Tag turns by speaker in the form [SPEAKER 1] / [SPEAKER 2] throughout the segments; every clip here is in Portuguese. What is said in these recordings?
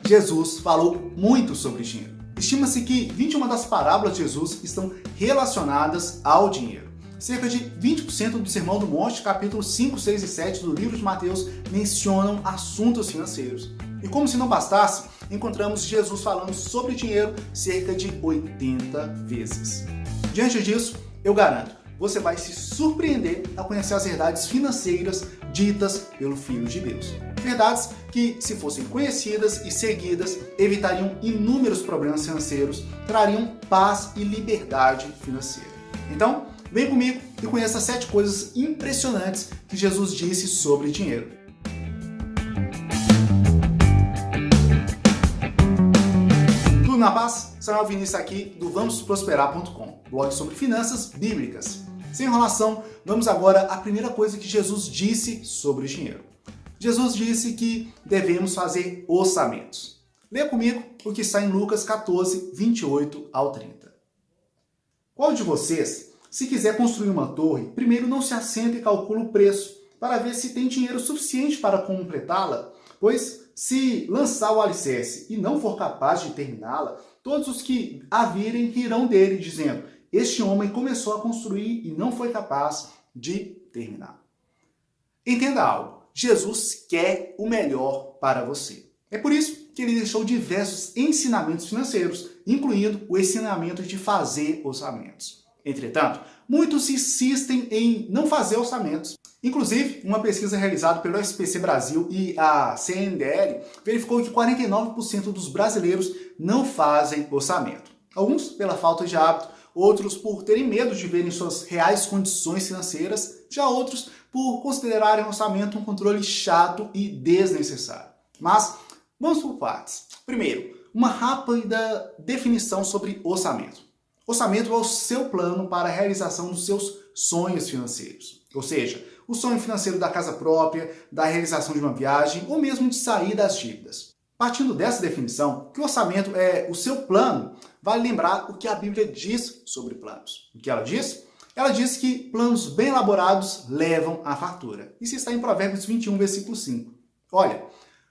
[SPEAKER 1] Jesus falou muito sobre dinheiro. Estima-se que 21 das parábolas de Jesus estão relacionadas ao dinheiro. Cerca de 20% do Sermão do Monte, capítulos 5, 6 e 7 do livro de Mateus, mencionam assuntos financeiros. E como se não bastasse, encontramos Jesus falando sobre dinheiro cerca de 80 vezes. Diante disso, eu garanto, você vai se surpreender ao conhecer as verdades financeiras ditas pelo Filho de Deus. Verdades que, se fossem conhecidas e seguidas, evitariam inúmeros problemas financeiros, trariam paz e liberdade financeira. Então, vem comigo e conheça 7 coisas impressionantes que Jesus disse sobre dinheiro. Tudo na paz? Samuel Vinícius aqui do VamosProsperar.com, blog sobre finanças bíblicas. Sem enrolação, vamos agora à primeira coisa que Jesus disse sobre dinheiro. Jesus disse que devemos fazer orçamentos. Leia comigo o que está em Lucas 14, 28 ao 30. Qual de vocês, se quiser construir uma torre, primeiro não se assenta e calcula o preço, para ver se tem dinheiro suficiente para completá-la? Pois, se lançar o alicerce e não for capaz de terminá-la, todos os que a virem rirão dele, dizendo: este homem começou a construir e não foi capaz de terminar. Entenda algo, Jesus quer o melhor para você. É por isso que ele deixou diversos ensinamentos financeiros, incluindo o ensinamento de fazer orçamentos. Entretanto, muitos insistem em não fazer orçamentos. Inclusive, uma pesquisa realizada pelo SPC Brasil e a CNDL verificou que 49% dos brasileiros não fazem orçamento. Alguns pela falta de hábito, outros por terem medo de verem suas reais condições financeiras, já outros por considerarem o orçamento um controle chato e desnecessário. Mas vamos por partes. Primeiro, uma rápida definição sobre orçamento. Orçamento é o seu plano para a realização dos seus sonhos financeiros. Ou seja, o sonho financeiro da casa própria, da realização de uma viagem ou mesmo de sair das dívidas. Partindo dessa definição, que o orçamento é o seu plano, vale lembrar o que a Bíblia diz sobre planos. O que ela diz? Ela diz que planos bem elaborados levam à fartura. Isso está em Provérbios 21, versículo 5. Olha,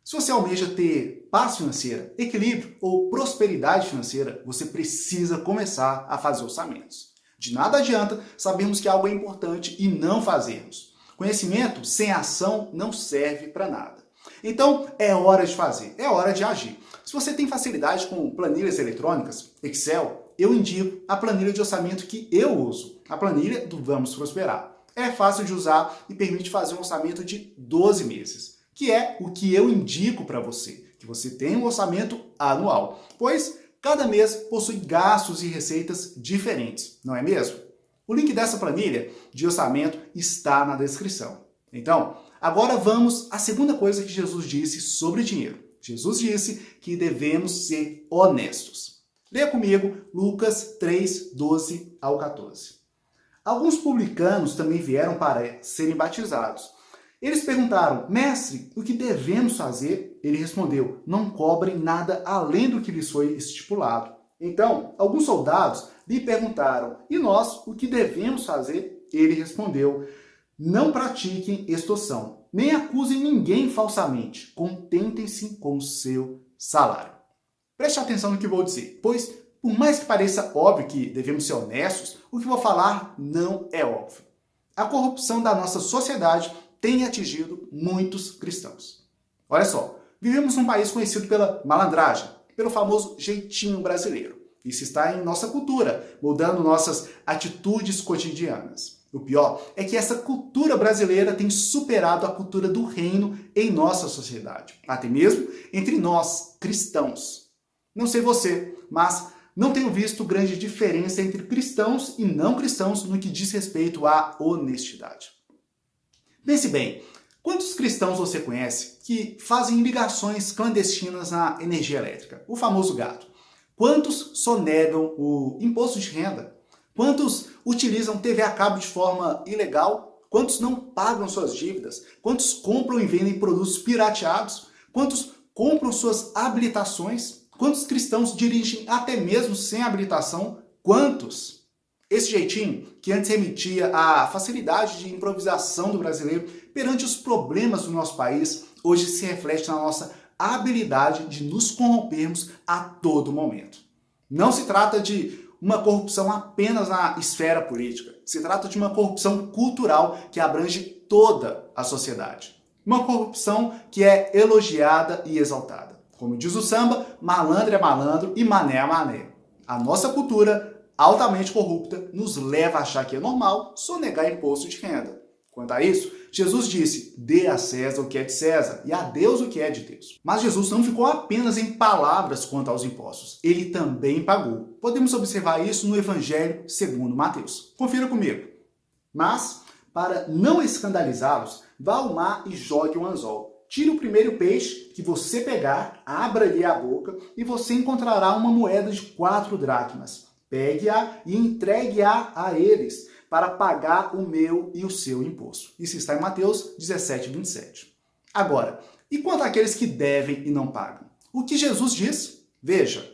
[SPEAKER 1] se você almeja ter paz financeira, equilíbrio ou prosperidade financeira, você precisa começar a fazer orçamentos. De nada adianta sabermos que algo é importante e não fazermos. Conhecimento sem ação não serve para nada. Então, é hora de fazer, é hora de agir. Se você tem facilidade com planilhas eletrônicas, Excel, eu indico a planilha de orçamento que eu uso, a planilha do Vamos Prosperar. É fácil de usar e permite fazer um orçamento de 12 meses, que é o que eu indico para você, que você tenha um orçamento anual, pois cada mês possui gastos e receitas diferentes, não é mesmo? O link dessa planilha de orçamento está na descrição. Então, agora vamos à segunda coisa que Jesus disse sobre dinheiro. Jesus disse que devemos ser honestos. Leia comigo Lucas 3, 12 ao 14. Alguns publicanos também vieram para serem batizados. Eles perguntaram: mestre, o que devemos fazer? Ele respondeu: não cobrem nada além do que lhes foi estipulado. Então, alguns soldados lhe perguntaram: e nós, o que devemos fazer? Ele respondeu: não pratiquem extorsão, nem acusem ninguém falsamente. Contentem-se com o seu salário. Preste atenção no que vou dizer, pois, por mais que pareça óbvio que devemos ser honestos, o que vou falar não é óbvio. A corrupção da nossa sociedade tem atingido muitos cristãos. Olha só, vivemos num país conhecido pela malandragem, pelo famoso jeitinho brasileiro. Isso está em nossa cultura, moldando nossas atitudes cotidianas. O pior é que essa cultura brasileira tem superado a cultura do reino em nossa sociedade, até mesmo entre nós, cristãos. Não sei você, mas não tenho visto grande diferença entre cristãos e não cristãos no que diz respeito à honestidade. Pense bem, quantos cristãos você conhece que fazem ligações clandestinas na energia elétrica, o famoso gato? Quantos sonegam o imposto de renda? Quantos utilizam TV a cabo de forma ilegal? Quantos não pagam suas dívidas? Quantos compram e vendem produtos pirateados? Quantos compram suas habilitações? Quantos cristãos dirigem até mesmo sem habilitação? Quantos? Esse jeitinho, que antes remetia à facilidade de improvisação do brasileiro perante os problemas do nosso país, hoje se reflete na nossa a habilidade de nos corrompermos a todo momento. Não se trata de uma corrupção apenas na esfera política. Se trata de uma corrupção cultural que abrange toda a sociedade. Uma corrupção que é elogiada e exaltada. Como diz o samba, malandro é malandro e mané é mané. A nossa cultura, altamente corrupta, nos leva a achar que é normal sonegar imposto de renda. Quanto a isso, Jesus disse, dê a César o que é de César e a Deus o que é de Deus. Mas Jesus não ficou apenas em palavras quanto aos impostos, ele também pagou. Podemos observar isso no Evangelho segundo Mateus. Confira comigo. Mas, para não escandalizá-los, vá ao mar e jogue um anzol. Tire o primeiro peixe que você pegar, abra-lhe a boca e você encontrará uma moeda de 4 dracmas. Pegue-a e entregue-a a eles, para pagar o meu e o seu imposto. Isso está em Mateus 17, 27. Agora, e quanto àqueles que devem e não pagam? O que Jesus diz? Veja,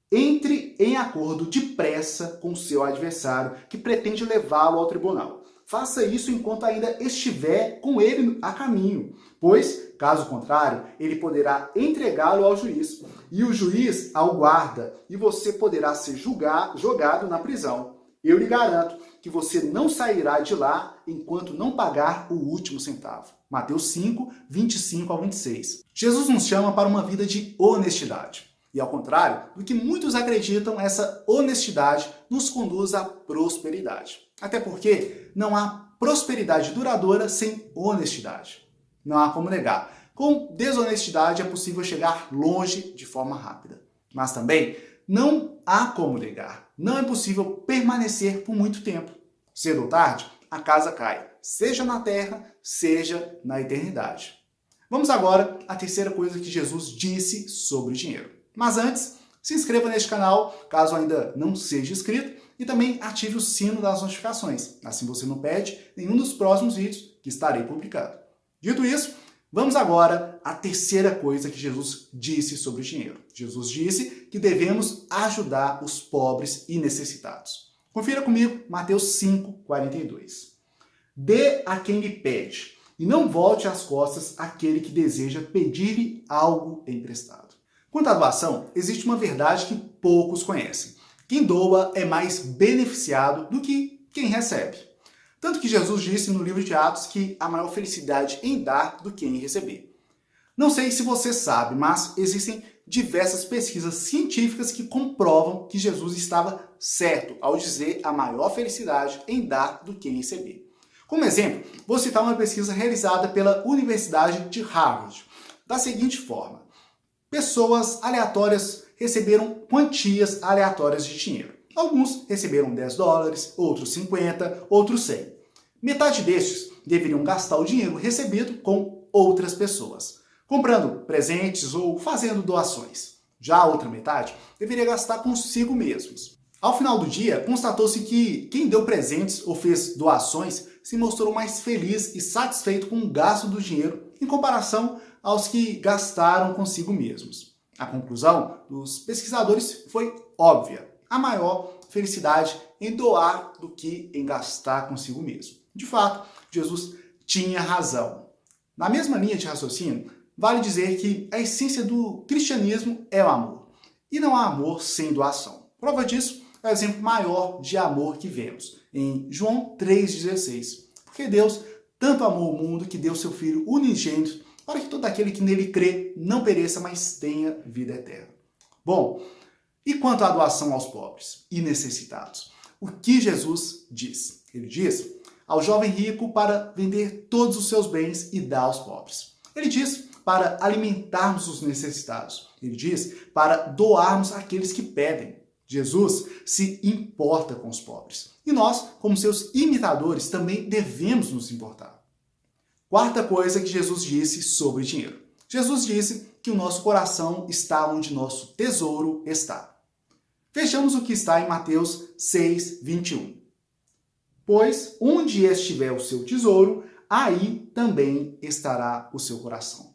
[SPEAKER 1] entre em acordo depressa com o seu adversário que pretende levá-lo ao tribunal. Faça isso enquanto ainda estiver com ele a caminho, pois, caso contrário, ele poderá entregá-lo ao juiz, e o juiz ao guarda, e você poderá ser jogado na prisão. Eu lhe garanto que você não sairá de lá enquanto não pagar o último centavo. Mateus 5, 25 ao 26. Jesus nos chama para uma vida de honestidade. E ao contrário do que muitos acreditam, essa honestidade nos conduz à prosperidade. Até porque não há prosperidade duradoura sem honestidade. Não há como negar. Com desonestidade é possível chegar longe de forma rápida. Mas também não há como negar. Não é possível permanecer por muito tempo. Cedo ou tarde, a casa cai, seja na terra, seja na eternidade. Vamos agora à terceira coisa que Jesus disse sobre o dinheiro. Mas antes, se inscreva neste canal, caso ainda não seja inscrito, e também ative o sino das notificações. Assim você não perde nenhum dos próximos vídeos que estarei publicando. Dito isso, vamos agora à terceira coisa que Jesus disse sobre o dinheiro. Jesus disse que devemos ajudar os pobres e necessitados. Confira comigo Mateus 5, 42. Dê a quem lhe pede, e não volte as costas àquele que deseja pedir-lhe algo emprestado. Quanto à doação, existe uma verdade que poucos conhecem. Quem doa é mais beneficiado do que quem recebe. Tanto que Jesus disse no livro de Atos que há maior felicidade em dar do que em receber. Não sei se você sabe, mas existem diversas pesquisas científicas que comprovam que Jesus estava certo ao dizer a maior felicidade em dar do que em receber. Como exemplo, vou citar uma pesquisa realizada pela Universidade de Harvard, da seguinte forma. Pessoas aleatórias receberam quantias aleatórias de dinheiro. Alguns receberam $10, outros 50, outros 100. Metade destes deveriam gastar o dinheiro recebido com outras pessoas, comprando presentes ou fazendo doações. Já a outra metade deveria gastar consigo mesmos. Ao final do dia, constatou-se que quem deu presentes ou fez doações se mostrou mais feliz e satisfeito com o gasto do dinheiro em comparação aos que gastaram consigo mesmos. A conclusão dos pesquisadores foi óbvia. A maior felicidade em doar do que em gastar consigo mesmo. De fato, Jesus tinha razão. Na mesma linha de raciocínio, vale dizer que a essência do cristianismo é o amor. E não há amor sem doação. Prova disso é o exemplo maior de amor que vemos em João 3,16. Porque Deus tanto amou o mundo que deu seu Filho unigênito para que todo aquele que nele crê não pereça, mas tenha vida eterna. Bom, e quanto à doação aos pobres e necessitados? O que Jesus diz? Ele diz ao jovem rico para vender todos os seus bens e dar aos pobres. Ele diz para alimentarmos os necessitados. Ele diz para doarmos àqueles que pedem. Jesus se importa com os pobres. E nós, como seus imitadores, também devemos nos importar. Quarta coisa que Jesus disse sobre dinheiro. Jesus disse que o nosso coração está onde nosso tesouro está. Vejamos o que está em Mateus 6, 21. Pois onde estiver o seu tesouro, aí também estará o seu coração.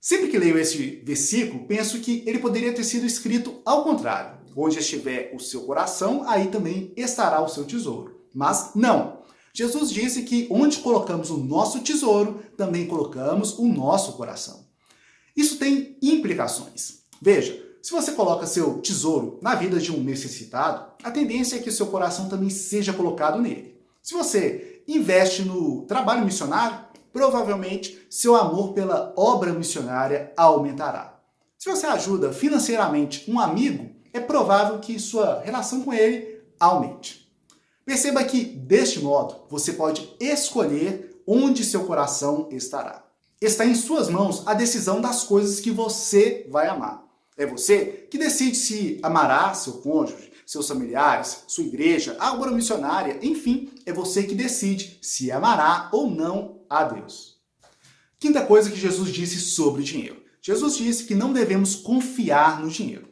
[SPEAKER 1] Sempre que leio esse versículo, penso que ele poderia ter sido escrito ao contrário. Onde estiver o seu coração, aí também estará o seu tesouro. Mas não. Jesus disse que onde colocamos o nosso tesouro, também colocamos o nosso coração. Isso tem implicações. Veja, se você coloca seu tesouro na vida de um necessitado, a tendência é que o seu coração também seja colocado nele. Se você investe no trabalho missionário, provavelmente seu amor pela obra missionária aumentará. Se você ajuda financeiramente um amigo, é provável que sua relação com ele aumente. Perceba que, deste modo, você pode escolher onde seu coração estará. Está em suas mãos a decisão das coisas que você vai amar. É você que decide se amará seu cônjuge, seus familiares, sua igreja, a obra missionária, enfim, é você que decide se amará ou não a Deus. Quinta coisa que Jesus disse sobre dinheiro. Jesus disse que não devemos confiar no dinheiro.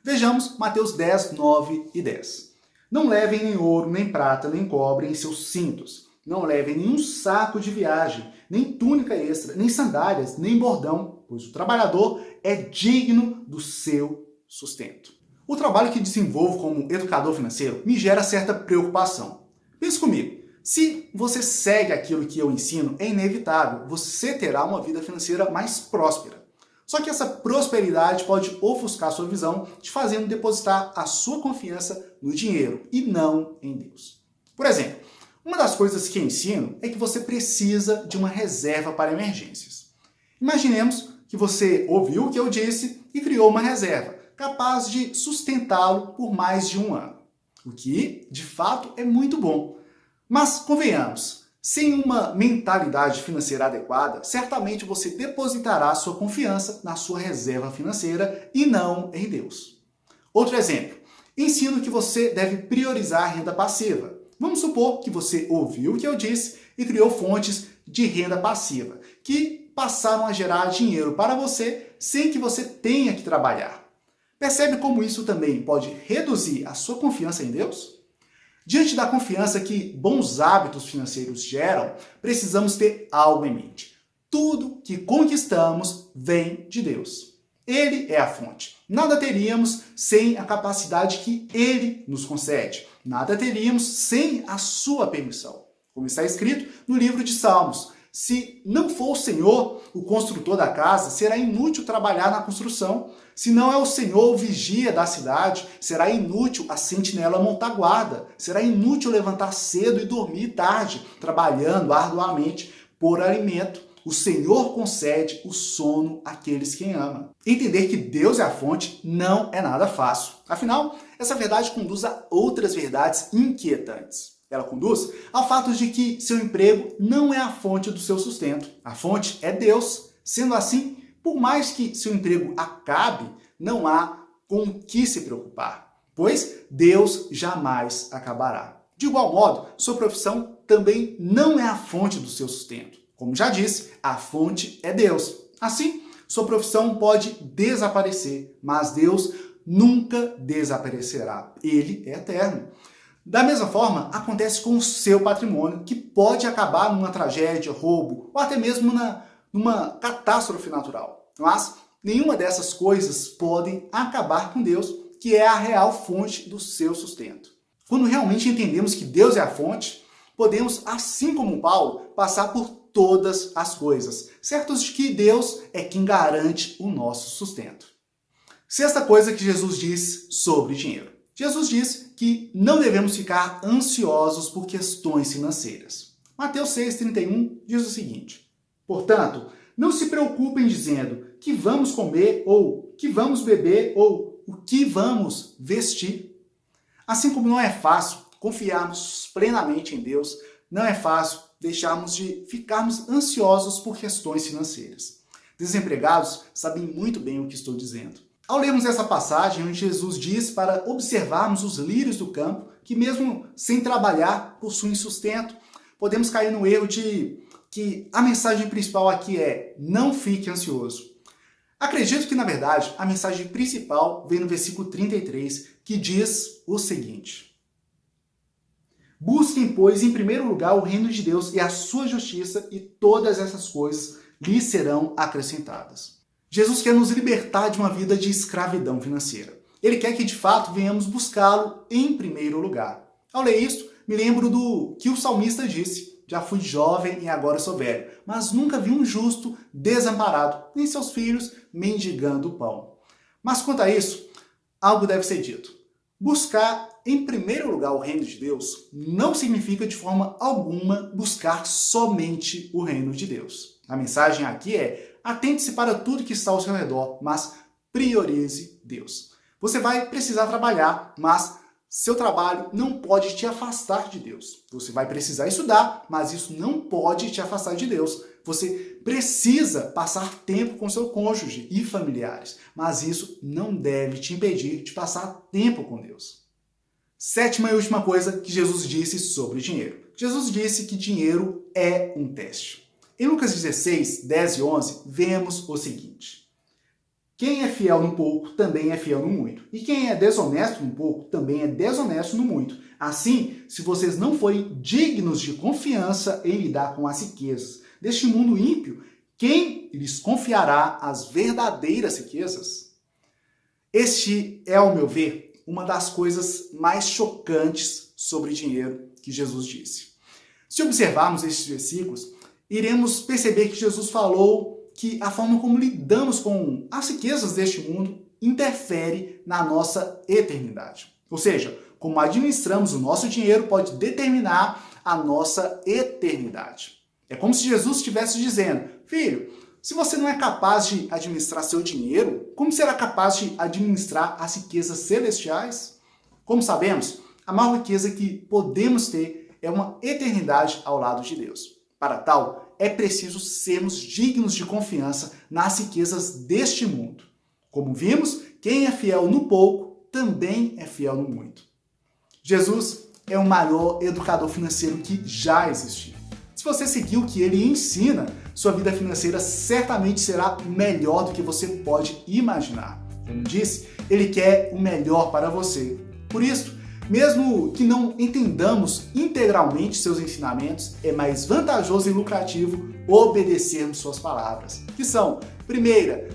[SPEAKER 1] Vejamos Mateus 10, 9 e 10. Não levem nem ouro, nem prata, nem cobre em seus cintos. Não levem nenhum saco de viagem, nem túnica extra, nem sandálias, nem bordão, pois o trabalhador é digno do seu sustento. O trabalho que desenvolvo como educador financeiro me gera certa preocupação. Pense comigo, se você segue aquilo que eu ensino, é inevitável, você terá uma vida financeira mais próspera. Só que essa prosperidade pode ofuscar sua visão, te fazendo depositar a sua confiança no dinheiro e não em Deus. Por exemplo, uma das coisas que ensino é que você precisa de uma reserva para emergências. Imaginemos que você ouviu o que eu disse e criou uma reserva, capaz de sustentá-lo por mais de um ano. O que, de fato, é muito bom. Mas, convenhamos, sem uma mentalidade financeira adequada, certamente você depositará sua confiança na sua reserva financeira e não em Deus. Outro exemplo, ensino que você deve priorizar a renda passiva. Vamos supor que você ouviu o que eu disse e criou fontes de renda passiva, que passaram a gerar dinheiro para você sem que você tenha que trabalhar. Percebe como isso também pode reduzir a sua confiança em Deus? Diante da confiança que bons hábitos financeiros geram, precisamos ter algo em mente. Tudo que conquistamos vem de Deus. Ele é a fonte. Nada teríamos sem a capacidade que Ele nos concede. Nada teríamos sem a sua permissão. Como está escrito no livro de Salmos, se não for o Senhor, o construtor da casa, será inútil trabalhar na construção. Se não é o Senhor o vigia da cidade, será inútil a sentinela montar guarda. Será inútil levantar cedo e dormir tarde, trabalhando arduamente por alimento. O Senhor concede o sono àqueles que ama. Entender que Deus é a fonte não é nada fácil. Afinal, essa verdade conduz a outras verdades inquietantes. Ela conduz ao fato de que seu emprego não é a fonte do seu sustento. A fonte é Deus. Sendo assim, por mais que seu emprego acabe, não há com o que se preocupar, pois Deus jamais acabará. De igual modo, sua profissão também não é a fonte do seu sustento. Como já disse, a fonte é Deus. Assim, sua profissão pode desaparecer, mas Deus nunca desaparecerá. Ele é eterno. Da mesma forma, acontece com o seu patrimônio, que pode acabar numa tragédia, roubo, ou até mesmo numa catástrofe natural. Mas nenhuma dessas coisas podem acabar com Deus, que é a real fonte do seu sustento. Quando realmente entendemos que Deus é a fonte, podemos, assim como Paulo, passar por todas as coisas, certos de que Deus é quem garante o nosso sustento. Sexta coisa que Jesus diz sobre dinheiro. Jesus diz que não devemos ficar ansiosos por questões financeiras. Mateus 6,31 diz o seguinte: portanto, não se preocupem dizendo que vamos comer, ou que vamos beber, ou o que vamos vestir. Assim como não é fácil confiarmos plenamente em Deus, não é fácil deixarmos de ficarmos ansiosos por questões financeiras. Desempregados sabem muito bem o que estou dizendo. Ao lermos essa passagem, onde Jesus diz para observarmos os lírios do campo, que mesmo sem trabalhar possuem sustento, podemos cair no erro de que a mensagem principal aqui é: não fique ansioso. Acredito que, na verdade, a mensagem principal vem no versículo 33, que diz o seguinte: busquem, pois, em primeiro lugar o reino de Deus e a sua justiça, e todas essas coisas lhes serão acrescentadas. Jesus quer nos libertar de uma vida de escravidão financeira. Ele quer que, de fato, venhamos buscá-lo em primeiro lugar. Ao ler isso, me lembro do que o salmista disse: Já fui jovem e agora sou velho, mas nunca vi um justo desamparado, nem seus filhos mendigando pão. Mas quanto a isso, algo deve ser dito. Buscar em primeiro lugar o reino de Deus não significa de forma alguma buscar somente o reino de Deus. A mensagem aqui é: atente-se para tudo que está ao seu redor, mas priorize Deus. Você vai precisar trabalhar, mas seu trabalho não pode te afastar de Deus. Você vai precisar estudar, mas isso não pode te afastar de Deus. Você precisa passar tempo com seu cônjuge e familiares, mas isso não deve te impedir de passar tempo com Deus. Sétima e última coisa que Jesus disse sobre dinheiro. Jesus disse que dinheiro é um teste. Em Lucas 16, 10 e 11, vemos o seguinte: quem é fiel no pouco também é fiel no muito. E quem é desonesto no pouco também é desonesto no muito. Assim, se vocês não forem dignos de confiança em lidar com as riquezas deste mundo ímpio, quem lhes confiará as verdadeiras riquezas? Este é, ao meu ver, uma das coisas mais chocantes sobre dinheiro que Jesus disse. Se observarmos estes versículos, iremos perceber que Jesus falou que a forma como lidamos com as riquezas deste mundo interfere na nossa eternidade. Ou seja, como administramos o nosso dinheiro pode determinar a nossa eternidade. É como se Jesus estivesse dizendo: filho, se você não é capaz de administrar seu dinheiro, como será capaz de administrar as riquezas celestiais? Como sabemos, a maior riqueza que podemos ter é uma eternidade ao lado de Deus. Para tal, é preciso sermos dignos de confiança nas riquezas deste mundo. Como vimos, quem é fiel no pouco também é fiel no muito. Jesus é o maior educador financeiro que já existiu. Se você seguir o que ele ensina, sua vida financeira certamente será melhor do que você pode imaginar. Como disse, ele quer o melhor para você. Por isso, mesmo que não entendamos integralmente seus ensinamentos, é mais vantajoso e lucrativo obedecermos suas palavras, que são: primeira,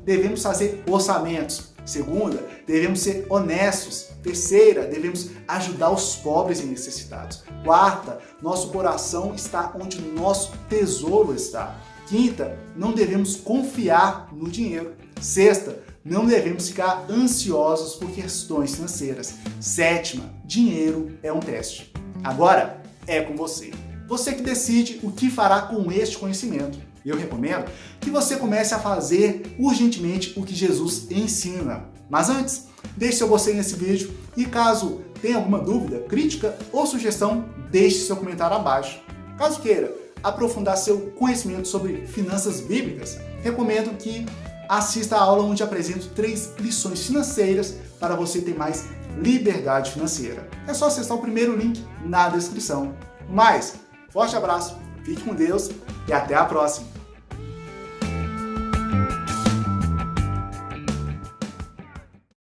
[SPEAKER 1] devemos fazer orçamentos; segunda, devemos ser honestos; terceira, devemos ajudar os pobres e necessitados; quarta, nosso coração está onde nosso tesouro está; quinta, não devemos confiar no dinheiro; sexta, não devemos ficar ansiosos por questões financeiras; sétima, dinheiro é um teste. Agora é com você. Você que decide o que fará com este conhecimento. Eu recomendo que você comece a fazer urgentemente o que Jesus ensina. Mas antes, deixe seu gostei nesse vídeo e caso tenha alguma dúvida, crítica ou sugestão, deixe seu comentário abaixo. Caso queira aprofundar seu conhecimento sobre finanças bíblicas, recomendo que assista a aula onde apresento 3 lições financeiras para você ter mais liberdade financeira. É só acessar o primeiro link na descrição. Mas, forte abraço, fique com Deus e até a próxima!